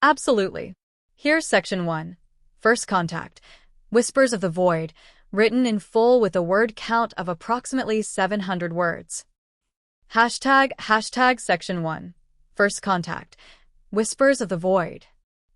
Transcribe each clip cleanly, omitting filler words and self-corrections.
Absolutely. Here's Section 1. First Contact. Whispers of the Void, written in full with a word count of approximately 700 words. Hashtag Section 1. First Contact. Whispers of the Void.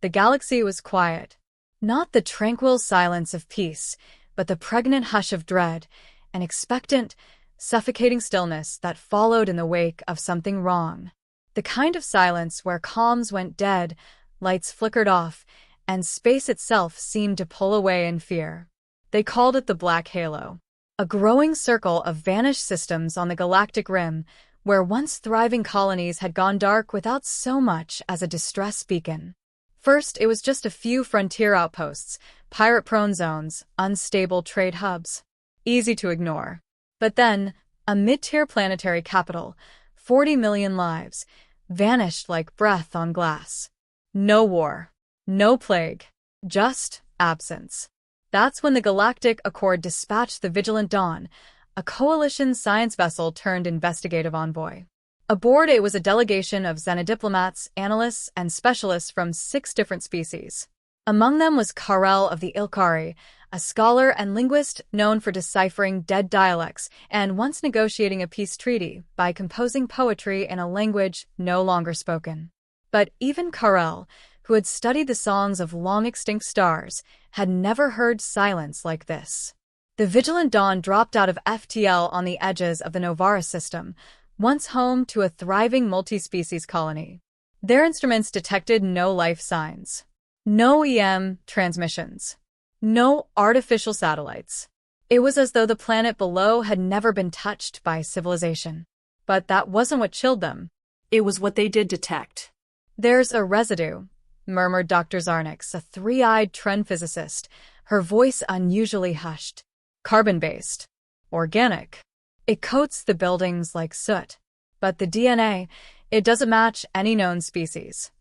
The galaxy was quiet. Not the tranquil silence of peace, but the pregnant hush of dread, an expectant, suffocating stillness that followed in the wake of something wrong. The kind of silence where comms went dead, lights flickered off, and space itself seemed to pull away in fear. They called it the Black Halo, a growing circle of vanished systems on the galactic rim, where once thriving colonies had gone dark without so much as a distress beacon. First, it was just a few frontier outposts, pirate-prone zones, unstable trade hubs. Easy to ignore. But then, a mid-tier planetary capital, 40 million lives, vanished like breath on glass. No war. No plague. Just absence. That's when the Galactic Accord dispatched the Vigilant Dawn, a coalition science vessel turned investigative envoy. Aboard it was a delegation of xenodiplomats, analysts, and specialists from 6 different species. Among them was Karel of the Ilkari, a scholar and linguist known for deciphering dead dialects and once negotiating a peace treaty by composing poetry in a language no longer spoken. But even Karel, who had studied the songs of long-extinct stars, had never heard silence like this. The Vigilant Dawn dropped out of FTL on the edges of the Novara system, once home to a thriving multi-species colony. Their instruments detected no life signs. No EM transmissions. No artificial satellites. It was as though the planet below had never been touched by civilization. But that wasn't what chilled them. It was what they did detect. "There's a residue," murmured Dr. Zarnix, a three-eyed trend physicist, her voice unusually hushed. "Carbon-based. Organic. It coats the buildings like soot. But the DNA, it doesn't match any known species."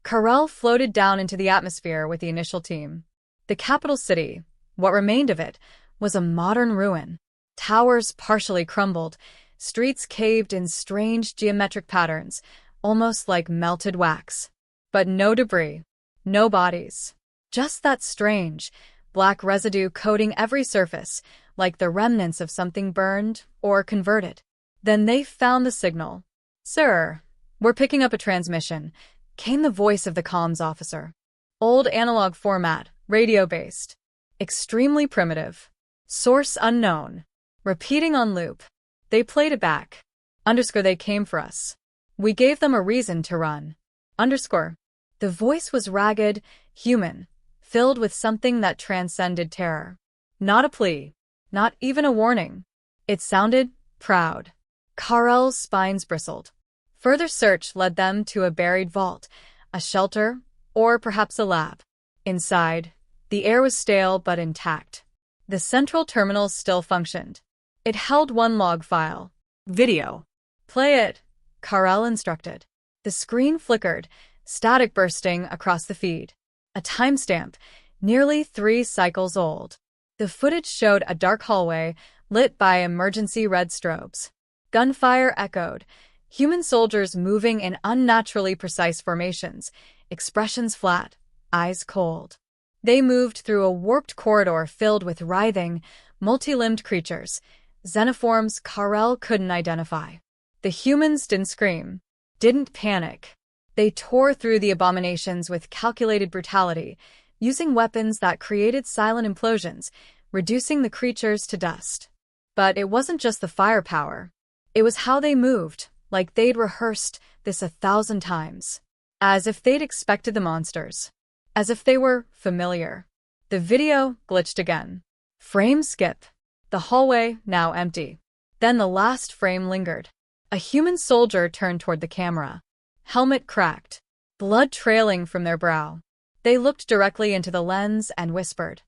Karel floated down into the atmosphere with the initial team. The capital city, what remained of it, was a modern ruin. Towers partially crumbled, streets caved in strange geometric patterns, almost like melted wax. But no debris, no bodies. Just that strange, black residue coating every surface, like the remnants of something burned or converted. Then they found the signal. "Sir, we're picking up a transmission," came the voice of the comms officer. "Old analog format, radio-based. Extremely primitive. Source unknown. Repeating on loop." They played it back. They came for us. We gave them a reason to run. The voice was ragged, human, filled with something that transcended terror. Not a plea. Not even a warning. It sounded proud. Karel's spines bristled. Further search led them to a buried vault, a shelter, or perhaps a lab. Inside, the air was stale but intact. The central terminal still functioned. It held one log file. "Video." "Play it," Karel instructed. The screen flickered, static bursting across the feed. A timestamp, nearly 3 cycles old. The footage showed a dark hallway, lit by emergency red strobes. Gunfire echoed, human soldiers moving in unnaturally precise formations, expressions flat, eyes cold. They moved through a warped corridor filled with writhing, multi-limbed creatures, xenoforms Karel couldn't identify. The humans didn't scream, didn't panic. They tore through the abominations with calculated brutality, using weapons that created silent implosions, reducing the creatures to dust. But it wasn't just the firepower. It was how they moved, like they'd rehearsed this 1,000 times. As if they'd expected the monsters. As if they were familiar. The video glitched again. Frame skip. The hallway, now empty. Then the last frame lingered. A human soldier turned toward the camera. Helmet cracked. Blood trailing from their brow. They looked directly into the lens and whispered.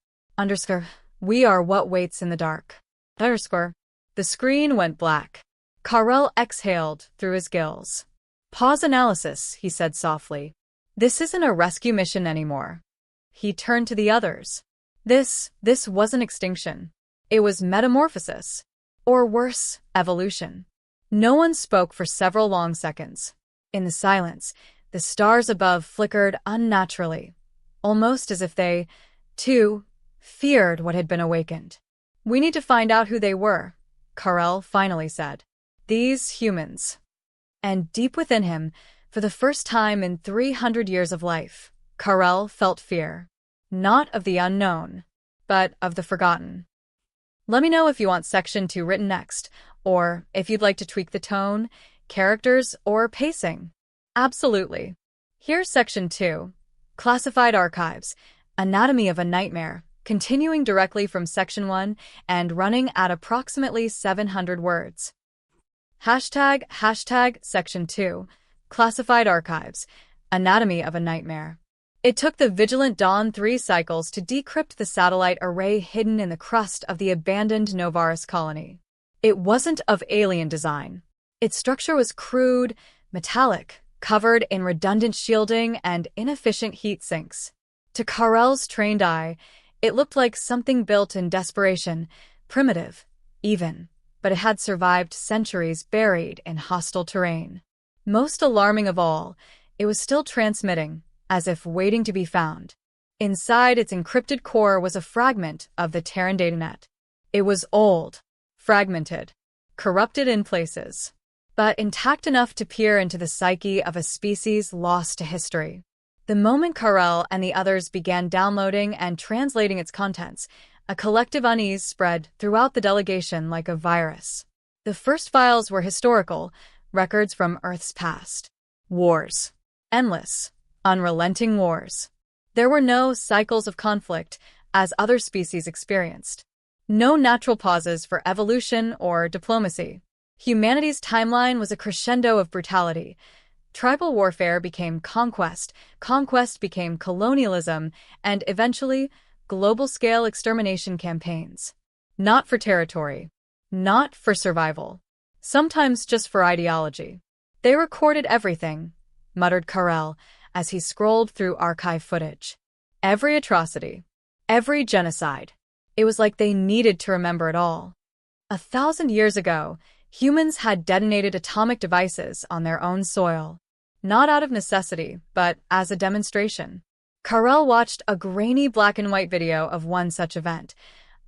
"We are what waits in the dark." The screen went black. Karel exhaled through his gills. "Pause analysis," he said softly. "This isn't a rescue mission anymore." He turned to the others. This wasn't extinction. It was metamorphosis. Or worse, evolution. No one spoke for several long seconds. In the silence, The stars above flickered unnaturally, almost as if they, too, feared what had been awakened. "We need to find out who they were," Carell finally said. "These humans." And deep within him, for the first time in 300 years of life, Carell felt fear. Not of the unknown, but of the forgotten. Let me know if you want Section 2 written next, or if you'd like to tweak the tone, characters, or pacing. Absolutely. Here's Section 2, Classified Archives, Anatomy of a Nightmare, continuing directly from Section 1 and running at approximately 700 words. ## Section 2, Classified Archives, Anatomy of a Nightmare. It took the Vigilant Dawn 3 cycles to decrypt the satellite array hidden in the crust of the abandoned Novaris colony. It wasn't of alien design. Its structure was crude, metallic, covered in redundant shielding and inefficient heat sinks. To Carell's trained eye, it looked like something built in desperation, primitive, even, but it had survived centuries buried in hostile terrain. Most alarming of all, it was still transmitting, as if waiting to be found. Inside its encrypted core was a fragment of the Terran datanet. It was old, fragmented, corrupted in places, but intact enough to peer into the psyche of a species lost to history. The moment Carell and the others began downloading and translating its contents, a collective unease spread throughout the delegation like a virus. The first files were historical, records from Earth's past. Wars. Endless, unrelenting wars. There were no cycles of conflict, as other species experienced. No natural pauses for evolution or diplomacy. Humanity's timeline was a crescendo of brutality. Tribal warfare became conquest, conquest became colonialism, and eventually, global-scale extermination campaigns. Not for territory. Not for survival. Sometimes just for ideology. "They recorded everything," muttered Carell as he scrolled through archive footage. Every atrocity. Every genocide. It was like they needed to remember it all. 1,000 years ago, humans had detonated atomic devices on their own soil. Not out of necessity, but as a demonstration. Carell watched a grainy black-and-white video of one such event,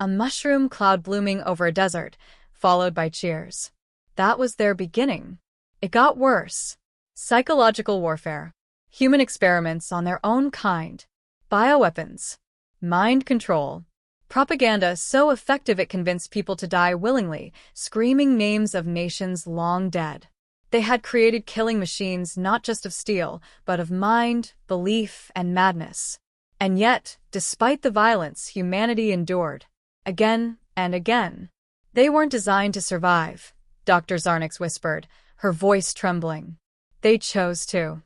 a mushroom cloud blooming over a desert, followed by cheers. That was their beginning. It got worse. Psychological warfare. Human experiments on their own kind. Bioweapons. Mind control. Propaganda so effective it convinced people to die willingly, screaming names of nations long dead. They had created killing machines not just of steel, but of mind, belief, and madness. And yet, despite the violence humanity endured, again and again, they weren't designed to survive, Dr. Zarnix whispered, her voice trembling. They chose to.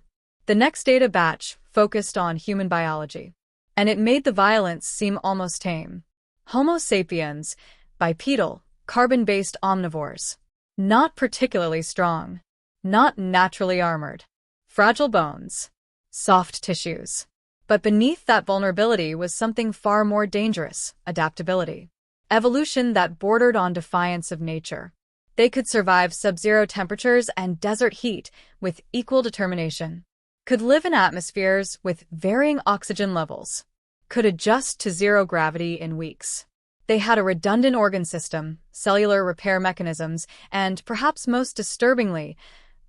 The next data batch focused on human biology, and it made the violence seem almost tame. Homo sapiens, bipedal, carbon-based omnivores. Not particularly strong. Not naturally armored. Fragile bones. Soft tissues. But beneath that vulnerability was something far more dangerous, adaptability. Evolution that bordered on defiance of nature. They could survive sub-zero temperatures and desert heat with equal determination. Could live in atmospheres with varying oxygen levels. Could adjust to zero gravity in weeks. They had a redundant organ system, cellular repair mechanisms, and, perhaps most disturbingly,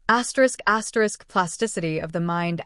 plasticity of the mind.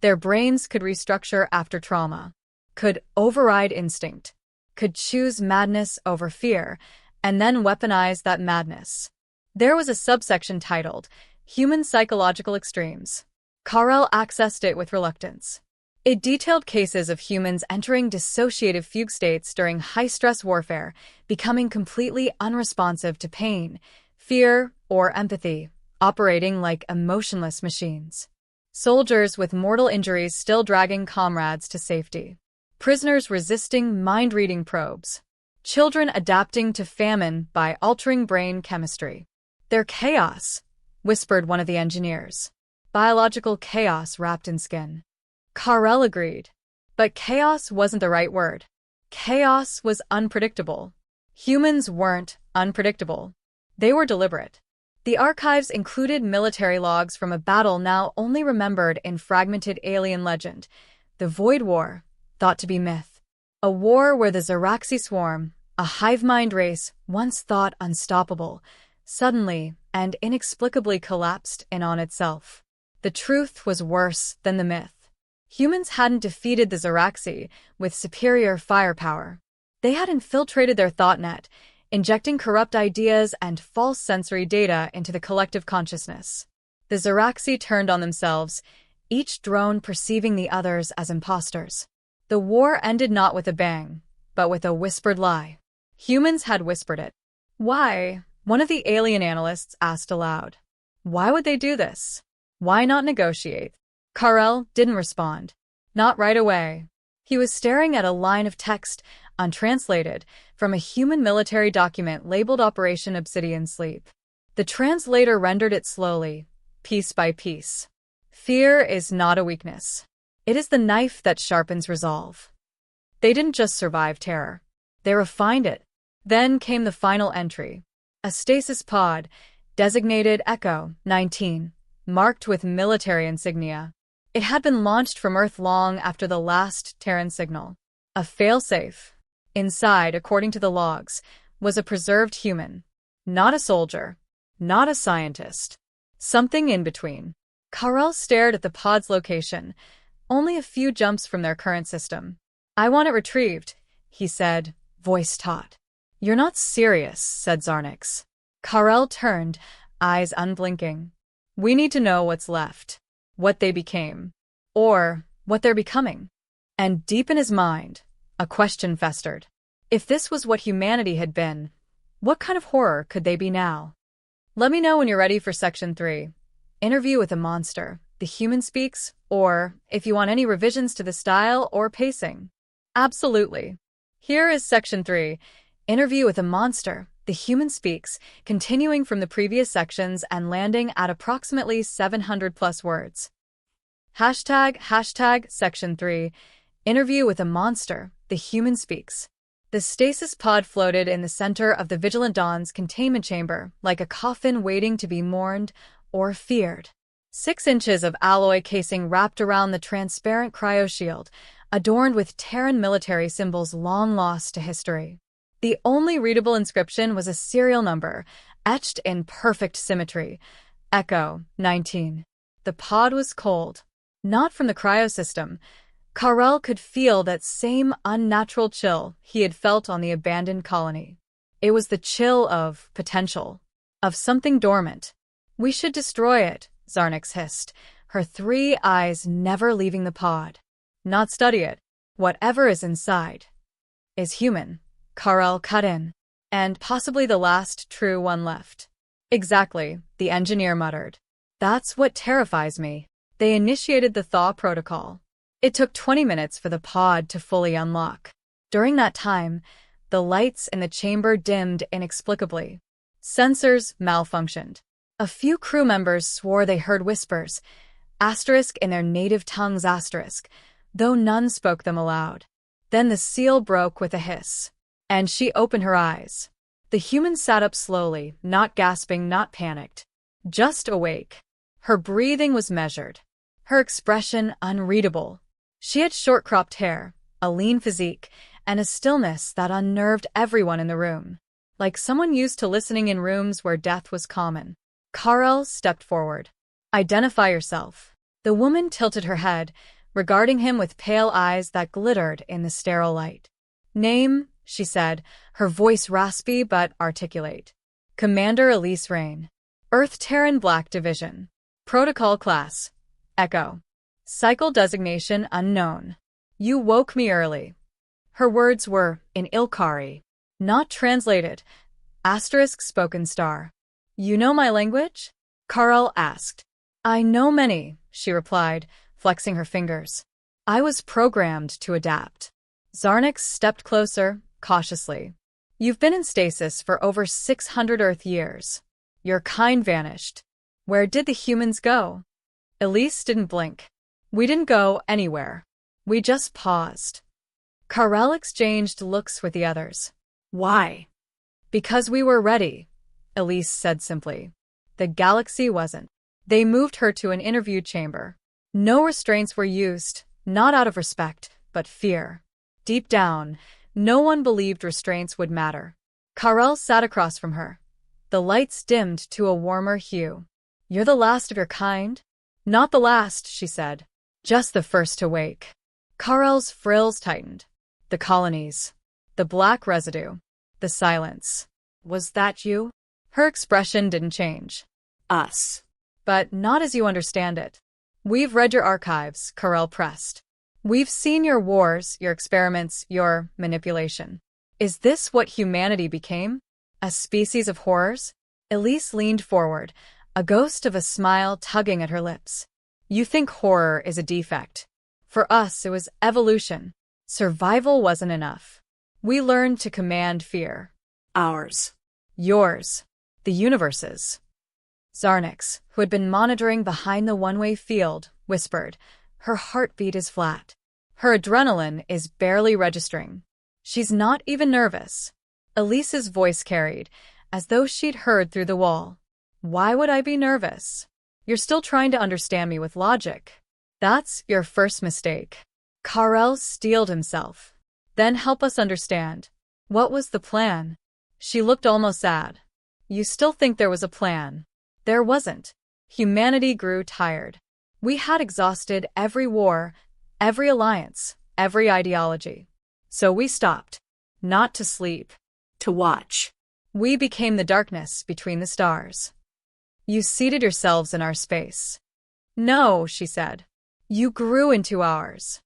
Their brains could restructure after trauma, could override instinct, could choose madness over fear, and then weaponize that madness. There was a subsection titled, Human Psychological Extremes. Carell accessed it with reluctance. It detailed cases of humans entering dissociative fugue states during high-stress warfare, becoming completely unresponsive to pain, fear, or empathy, operating like emotionless machines. Soldiers with mortal injuries still dragging comrades to safety. Prisoners resisting mind-reading probes. Children adapting to famine by altering brain chemistry. "They're chaos," whispered one of the engineers. "Biological chaos wrapped in skin." Carell agreed. But chaos wasn't the right word. Chaos was unpredictable. Humans weren't unpredictable. They were deliberate. The archives included military logs from a battle now only remembered in fragmented alien legend, the Void War, thought to be myth. A war where the Zeraxi swarm, a hive-mind race once thought unstoppable, suddenly and inexplicably collapsed in on itself. The truth was worse than the myth. Humans hadn't defeated the Zeraxi with superior firepower. They had infiltrated their thought net, injecting corrupt ideas and false sensory data into the collective consciousness. The Zeraxi turned on themselves, each drone perceiving the others as imposters. The war ended not with a bang, but with a whispered lie. Humans had whispered it. Why? One of the alien analysts asked aloud. Why would they do this? Why not negotiate? Karel didn't respond. Not right away. He was staring at a line of text, untranslated, from a human military document labeled Operation Obsidian Sleep. The translator rendered it slowly, piece by piece. Fear is not a weakness. It is the knife that sharpens resolve. They didn't just survive terror. They refined it. Then came the final entry. A stasis pod, designated Echo 19, marked with military insignia. It had been launched from Earth long after the last Terran signal. A failsafe. Inside, according to the logs, was a preserved human. Not a soldier. Not a scientist. Something in between. Karel stared at the pod's location, only a few jumps from their current system. I want it retrieved, he said, voice taut. You're not serious, said Zarnix. Karel turned, eyes unblinking. We need to know what's left. What they became. Or what they're becoming. And deep in his mind, a question festered. If this was what humanity had been, what kind of horror could they be now? Let me know when you're ready for Section 3. Interview with a monster, the human speaks, or if you want any revisions to the style or pacing. Absolutely. Here is Section 3. Interview with a monster, the human speaks, continuing from the previous sections and landing at approximately 700 plus words. Hashtag Section 3. Interview with a monster, the human speaks. The stasis pod floated in the center of the Vigilant Dawn's containment chamber, like a coffin waiting to be mourned or feared. 6 inches of alloy casing wrapped around the transparent cryoshield, adorned with Terran military symbols long lost to history. The only readable inscription was a serial number, etched in perfect symmetry. Echo 19. The pod was cold. Not from the cryosystem. Karel could feel that same unnatural chill he had felt on the abandoned colony. It was the chill of potential, of something dormant. We should destroy it, Zarnix hissed, her 3 eyes never leaving the pod. Not study it. Whatever is inside is human, Karel cut in. And possibly the last true one left. Exactly, the engineer muttered. That's what terrifies me. They initiated the thaw protocol. It took 20 minutes for the pod to fully unlock. During that time, the lights in the chamber dimmed inexplicably. Sensors malfunctioned. A few crew members swore they heard whispers, asterisk in their native tongues asterisk, though none spoke them aloud. Then the seal broke with a hiss, and she opened her eyes. The human sat up slowly, not gasping, not panicked, just awake. Her breathing was measured, her expression unreadable. She had short-cropped hair, a lean physique, and a stillness that unnerved everyone in the room, like someone used to listening in rooms where death was common. Karel stepped forward. Identify yourself. The woman tilted her head, regarding him with pale eyes that glittered in the sterile light. Name, she said, her voice raspy but articulate. Commander Elise Rain. Earth Terran Black Division. Protocol Class. Echo. Cycle designation unknown. You woke me early. Her words were in Ilkari. Not translated. Asterisk spoken star. You know my language? Karel asked. I know many, she replied, flexing her fingers. I was programmed to adapt. Zarnix stepped closer, cautiously. You've been in stasis for over 600 Earth years. Your kind vanished. Where did the humans go? Elise didn't blink. We didn't go anywhere. We just paused. Karel exchanged looks with the others. Why? Because we were ready, Elise said simply. The galaxy wasn't. They moved her to an interview chamber. No restraints were used, not out of respect, but fear. Deep down, no one believed restraints would matter. Karel sat across from her. The lights dimmed to a warmer hue. "You're the last of your kind?" "Not the last," she said. "Just the first to wake." Karel's frills tightened. The colonies. The black residue. The silence. "Was that you?" Her expression didn't change. Us. "But not as you understand it." "We've read your archives," Karel pressed. "We've seen your wars, your experiments, your manipulation. Is this what humanity became? A species of horrors?" Elise leaned forward, a ghost of a smile tugging at her lips. "You think horror is a defect. For us, it was evolution. Survival wasn't enough. We learned to command fear." Ours. "Yours. The universe's." Zarnix, who had been monitoring behind the one-way field, whispered, "Her heartbeat is flat. Her adrenaline is barely registering. She's not even nervous." Elise's voice carried, as though she'd heard through the wall. "Why would I be nervous? You're still trying to understand me with logic. That's your first mistake." Karel steeled himself. "Then help us understand. What was the plan?" She looked almost sad. "You still think there was a plan?" There wasn't. Humanity grew tired. We had exhausted every war, every alliance, every ideology. So we stopped. Not to sleep. To watch. We became the darkness between the stars. You seated yourselves in our space. "No," she said. "You grew into ours."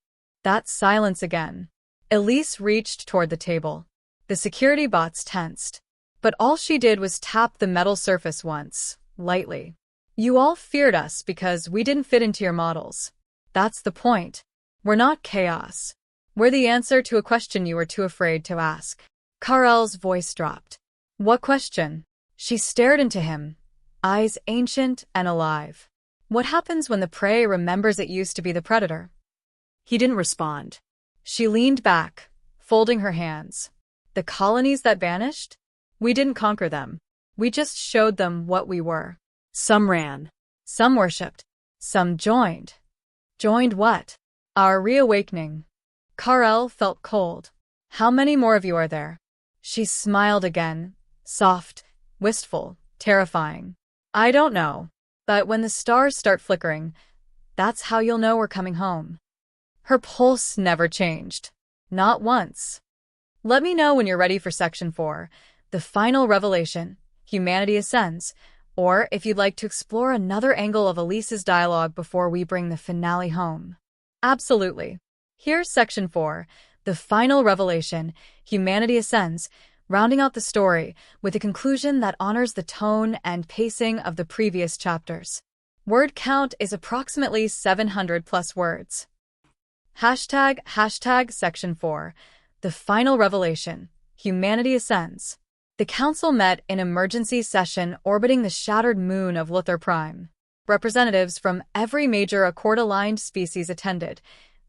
That silence again. Elise reached toward the table. The security bots tensed. But all she did was tap the metal surface once, lightly. "You all feared us because we didn't fit into your models. That's the point. We're not chaos. We're the answer to a question you were too afraid to ask." Karel's voice dropped. "What question?" She stared into him, eyes ancient and alive. "What happens when the prey remembers it used to be the predator?" He didn't respond. She leaned back, folding her hands. "The colonies that vanished? We didn't conquer them. We just showed them what we were. Some ran. Some worshipped. Some joined." "Joined what?" "Our reawakening." Karel felt cold. "How many more of you are there?" She smiled again, soft, wistful, terrifying. "I don't know. But when the stars start flickering, that's how you'll know we're coming home." Her pulse never changed. Not once. "Let me know when you're ready for Section 4, the final revelation, Humanity Ascends, or if you'd like to explore another angle of Elise's dialogue before we bring the finale home." "Absolutely. Here's Section 4, the final revelation, Humanity Ascends, rounding out the story with a conclusion that honors the tone and pacing of the previous chapters. Word count is approximately 700 plus words. Hashtag Section 4, the final revelation, Humanity Ascends." The council met in emergency session orbiting the shattered moon of Luthor Prime. Representatives from every major Accord-aligned species attended,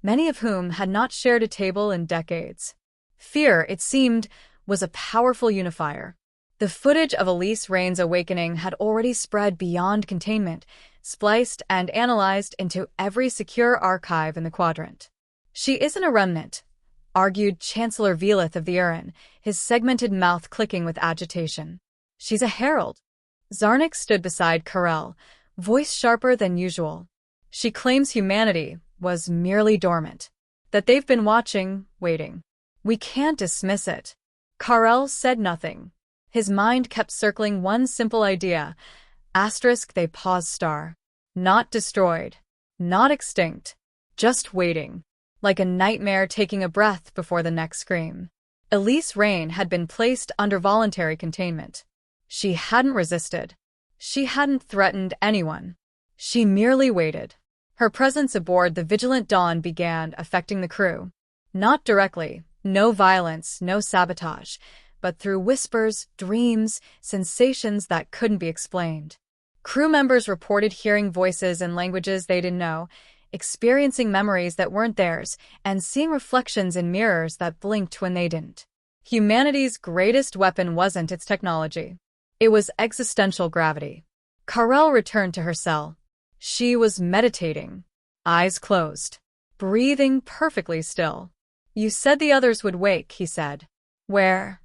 many of whom had not shared a table in decades. Fear, it seemed, was a powerful unifier. The footage of Elise Rain's awakening had already spread beyond containment, spliced and analyzed into every secure archive in the quadrant. "She isn't a remnant," argued Chancellor Velith of the Urin, his segmented mouth clicking with agitation. "She's a herald." Zarnix stood beside Karel, voice sharper than usual. "She claims humanity was merely dormant, that they've been watching, waiting. We can't dismiss it." Karel said nothing. His mind kept circling one simple idea. They pause star. Not destroyed. Not extinct. Just waiting. Like a nightmare taking a breath before the next scream. Elise Rain had been placed under voluntary containment. She hadn't resisted. She hadn't threatened anyone. She merely waited. Her presence aboard the Vigilant Dawn began affecting the crew. Not directly, no violence, no sabotage, but through whispers, dreams, sensations that couldn't be explained. Crew members reported hearing voices in languages they didn't know, experiencing memories that weren't theirs, and seeing reflections in mirrors that blinked when they didn't. Humanity's greatest weapon wasn't its technology. It was existential gravity. Carell returned to her cell. She was meditating, eyes closed, breathing perfectly still. You said the others would wake, he said. Where?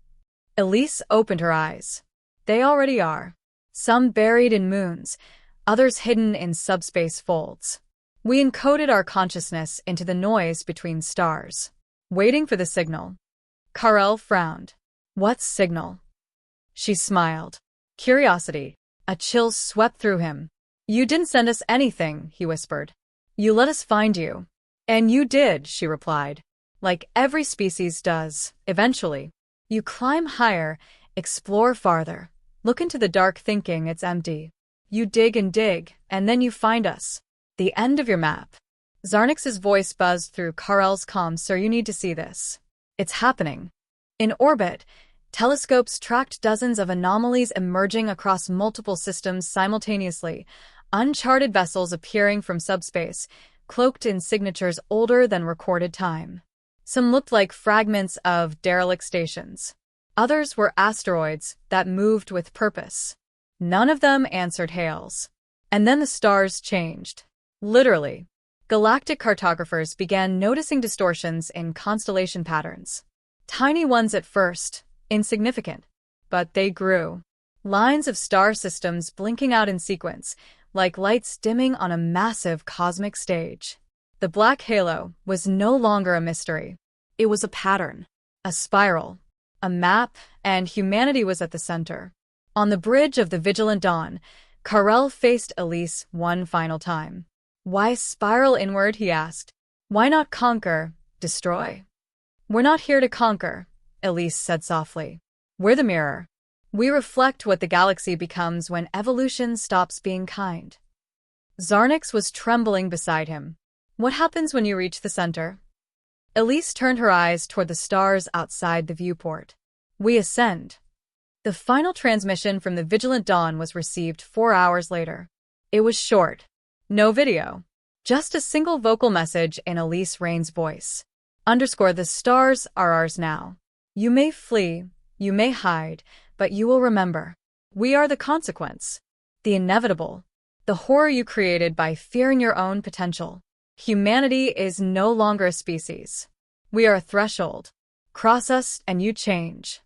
Elise opened her eyes. They already are. Some buried in moons, others hidden in subspace folds. We encoded our consciousness into the noise between stars, waiting for the signal. Carell frowned. What signal? She smiled. Curiosity. A chill swept through him. You didn't send us anything, he whispered. You let us find you. And you did, she replied. Like every species does, eventually. You climb higher, explore farther, look into the dark thinking it's empty. You dig, and then you find us. The end of your map. Zarnix's voice buzzed through Carell's comms. Sir, you need to see this. It's happening. In orbit, telescopes tracked dozens of anomalies emerging across multiple systems simultaneously, uncharted vessels appearing from subspace, cloaked in signatures older than recorded time. Some looked like fragments of derelict stations. Others were asteroids that moved with purpose. None of them answered hails. And then the stars changed. Literally. Galactic cartographers began noticing distortions in constellation patterns. Tiny ones at first, insignificant, but they grew. Lines of star systems blinking out in sequence, like lights dimming on a massive cosmic stage. The black halo was no longer a mystery. It was a pattern, a spiral, a map, and humanity was at the center. On the bridge of the Vigilant Dawn, Carell faced Elise one final time. Why spiral inward, he asked. Why not conquer, destroy? We're not here to conquer, Elise said softly. We're the mirror. We reflect what the galaxy becomes when evolution stops being kind. Zarnix was trembling beside him. What happens when you reach the center? Elise turned her eyes toward the stars outside the viewport. We ascend. The final transmission from the Vigilant Dawn was received 4 hours later. It was short. No video. Just a single vocal message in Elise Rain's voice. The stars are ours now. You may flee, you may hide, but you will remember. We are the consequence. The inevitable. The horror you created by fearing your own potential. Humanity is no longer a species. We are a threshold. Cross us and you change.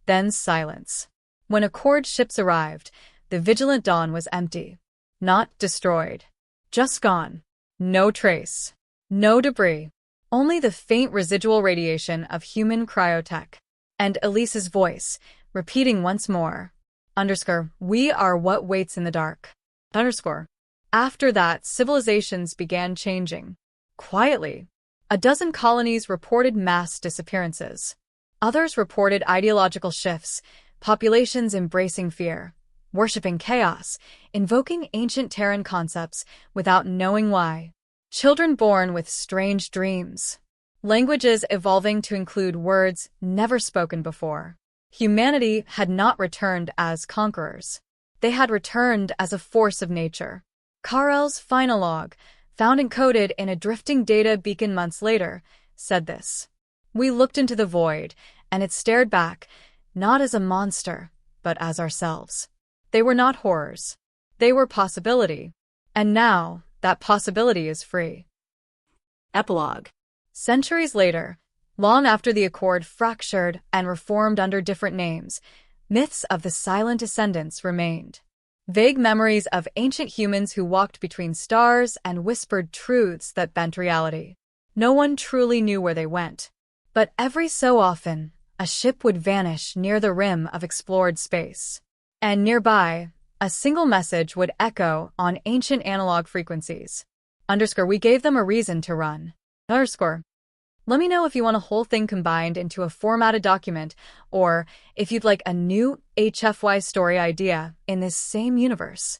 Then silence. When Accord ships arrived, the Vigilant Dawn was empty. Not destroyed. Just gone. No trace. No debris. Only the faint residual radiation of human cryotech. And Elise's voice, repeating once more. We are what waits in the dark. After that, civilizations began changing. Quietly. A dozen colonies reported mass disappearances. Others reported ideological shifts, populations embracing fear, worshipping chaos, invoking ancient Terran concepts without knowing why. Children born with strange dreams. Languages evolving to include words never spoken before. Humanity had not returned as conquerors. They had returned as a force of nature. Carell's final log, found encoded in a drifting data beacon months later, said this. We looked into the void, and it stared back, not as a monster, but as ourselves. They were not horrors. They were possibility. And now, that possibility is free. Epilogue. Centuries later, long after the Accord fractured and reformed under different names, myths of the silent ascendants remained. Vague memories of ancient humans who walked between stars and whispered truths that bent reality. No one truly knew where they went. But every so often, a ship would vanish near the rim of explored space. And nearby, a single message would echo on ancient analog frequencies. We gave them a reason to run. Let me know if you want a whole thing combined into a formatted document, or if you'd like a new HFY story idea in this same universe.